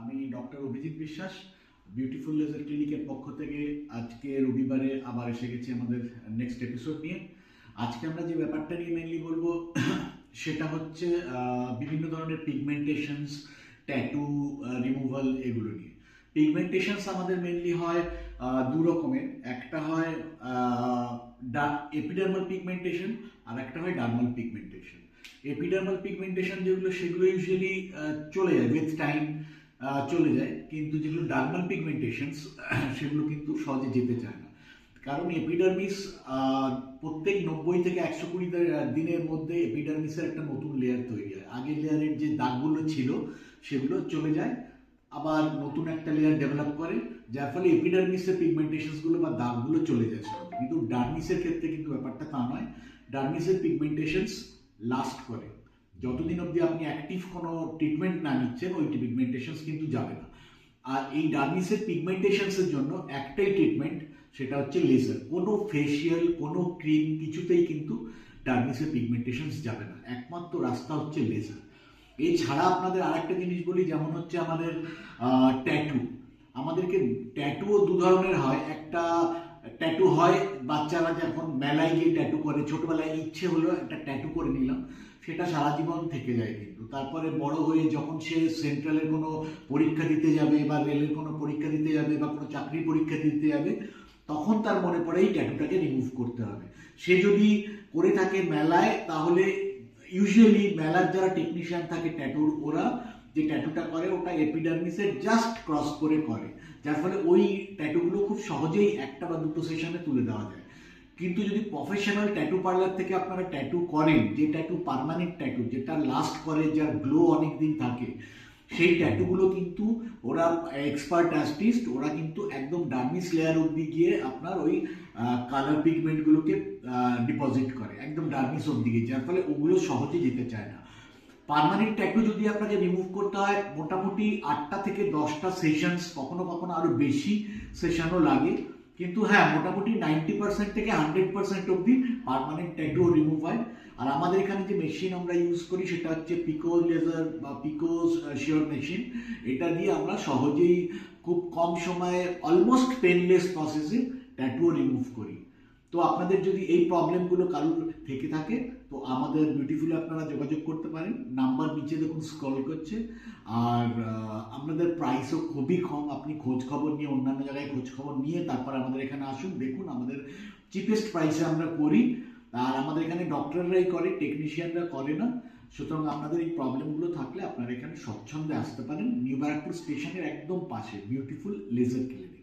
আমি ডক্টর অভিজিৎ বিশ্বাস beautiful laser ক্লিনিকের পক্ষ থেকে আজকে রবিবারে আবার এসে গেছি আমাদের নেক্সট এপিসোড নিয়ে। আজকে আমরা যে ব্যাপারটা নিয়ে মেনলি বলবো সেটা হচ্ছে বিভিন্ন ধরনের পিগমেন্টেশনস, ট্যাটু রিমুভাল, এগুলো নিয়ে। পিগমেন্টেশনস আমাদের মেনলি হয় দু রকমের, একটা হয় এপিডার্মাল পিগমেন্টেশন আর একটা হয় ডার্মাল পিগমেন্টেশন। এপিডার্মাল পিগমেন্টেশন যেগুলো সেগুলো ইউজুয়ালি চলে যায় উইথ টাইম, চলে যায়, কিন্তু যেগুলো ডার্মাল পিগমেন্টেশনস সেগুলো কিন্তু সহজে যেতে চায় না। কারণ এপিডার্মিস প্রত্যেক 90 থেকে 120 দিনের মধ্যে এপিডার্মিসের একটা নতুন লেয়ার তৈরি হয়। আগের লেয়ারের যে দাগগুলো ছিল সেগুলো চলে যায়, আবার নতুন একটা লেয়ার ডেভেলপ করে, যার ফলে এপিডার্মিসের পিগমেন্টেশনসগুলো বা দাগগুলো চলে যায় সব। কিন্তু ডার্মিসের ক্ষেত্রে কিন্তু ব্যাপারটা তা নয়। ডার্মিসের পিগমেন্টেশনস লাস্ট করে, যতদিন অবধি আপনি অ্যাক্টিভ কোনো ট্রিটমেন্ট না নিচ্ছেন ওই পিগমেন্টেশনস কিন্তু যাবে না। আর এই ডার্মিসের পিগমেন্টেশনসের জন্য একটাই ট্রিটমেন্ট, সেটা হচ্ছে লেজার। কোনো ফেসিয়াল, কোনো ক্রিম কিছুতেই কিন্তু ডার্মিসের পিগমেন্টেশনস যাবে না, একমাত্র রাস্তা হচ্ছে লেজার। এছাড়া আপনাদের আরেকটা জিনিস বলি, যেমন হচ্ছে আমাদের ট্যাটু। আমাদেরকে ট্যাটুও দু ধরনের হয়। একটা ট্যাটু হয় বাচ্চারা যখন মেলায় গিয়ে ট্যাটু করে, ছোটবেলায় ইচ্ছে হলো একটা ট্যাটু করে নিলাম, সেটা সারা জীবন থেকে যায়। কিন্তু তারপরে বড় হয়ে যখন সে সেন্ট্রালের কোনো পরীক্ষা দিতে যাবে বা রেলের কোনো পরীক্ষা দিতে যাবে বা কোনো চাকরির পরীক্ষা দিতে যাবে, তখন তার মনে পড়ে এই ট্যাটুটাকে রিমুভ করতে হবে। সে যদি করে থাকে মেলায়, তাহলে ইউজুয়ালি মেলার যারা টেকনিশিয়ান থাকে ট্যাটুর, ওরা যে ট্যাটুটা করে ওটা এপিডার্মিসের জাস্ট ক্রস করে করে, যার ফলে ওই ট্যাটুগুলো খুব সহজেই একটা বা দুটো সেশনে তুলে দেওয়া যায়। কিন্তু যদি প্রফেশনাল ট্যাটু পার্লার থেকে আপনারা ট্যাটু করেন, যে ট্যাটু পার্মানেন্ট ট্যাটু, যেটা লাস্ট করে, যার গ্লো অনেক দিন থাকে, সেই ট্যাটুগুলো কিন্তু ওরা এক্সপার্ট আর্টিস্ট, ওরা কিন্তু একদম ডার্মিস লেয়ার অব্দি গিয়ে আপনার ওই কালার পিগমেন্টগুলোকে ডিপোজিট করে একদম ডার্মিস অব্দি গিয়ে, যার ফলে ওগুলো সহজে যেতে চায় না। পার্মানেন্ট ট্যাটু যদি আপনাকে রিমুভ করতে হয়, মোটামুটি 8টা থেকে 10টা সেশনস, কখনো কখনো আরো বেশি সেশনও লাগে। কিন্তু হ্যাঁ, মোটামুটি 90% থেকে 100% অব্দি পার্মানেন্ট ট্যাটু রিমুভ হয়। আর আমাদের এখানে যে মেশিন আমরা ইউজ করি সেটা হচ্ছে পিকো লেজার বা পিকো শিওর মেশিন। এটা দিয়ে আমরা সহজেই খুব কম সময়ে অলমোস্ট পেনলেস প্রসেসে ট্যাটুও রিমুভ করি। তো আপনাদের যদি এই প্রবলেমগুলো কারোর থেকে থাকে, তো আমাদের বিউটিফুলি আপনারা যোগাযোগ করতে পারেন। নাম্বার নিচে দেখুন স্ক্রল করছে। আর আমাদের প্রাইসও খুবই কম। আপনি খোঁজ খবর নিয়ে, অন্যান্য জায়গায় খোঁজ খবর নিয়ে তারপর আমাদের এখানে আসুন, দেখুন আমাদের চিপেস্ট প্রাইসে আমরা করি। আর আমাদের এখানে ডক্টররাই করে, টেকনিশিয়ানরা করে না। সুতরাং আপনাদের এই প্রবলেমগুলো থাকলে আপনারা এখানে স্বচ্ছন্দে আসতে পারেন। নিউ ব্যারাকপুর স্টেশনের একদম পাশে বিউটিফুল লেজার ক্লিনিক।